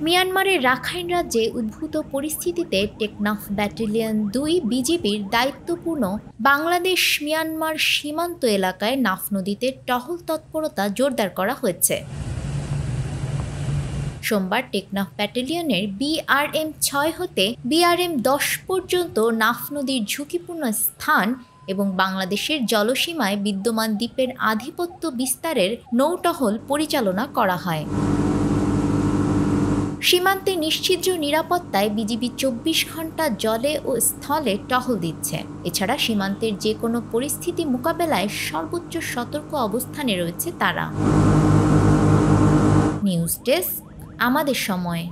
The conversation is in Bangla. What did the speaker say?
মিয়ানমারের রাখাইন রাজ্যে উদ্ভূত পরিস্থিতিতে টেকনাফ ব্যাটালিয়ন ২ বিজিবির দায়িত্বপূর্ণ বাংলাদেশ মিয়ানমার সীমান্ত এলাকায় নাফ নদীতে টহল তৎপরতা জোরদার করা হয়েছে। সোমবার টেকনাফ ব্যাটালিয়নের BRM-৬ হতে BRM-১০ পর্যন্ত নাফ নদীর ঝুঁকিপূর্ণ স্থান এবং বাংলাদেশের জলসীমায় বিদ্যমান দ্বীপের আধিপত্য বিস্তারের নৌটহল পরিচালনা করা হয়। সীমান্তে নিশ্ছিদ্র নিরাপত্তায় বিজিবি ২৪ ঘণ্টা জলে ও স্থলে টহল দিচ্ছে। এছাড়া সীমান্তের যে কোনো পরিস্থিতি মোকাবেলায় সর্বোচ্চ সতর্ক অবস্থানে রয়েছে তারা। নিউজ ডেস্ক, আমাদের সময়।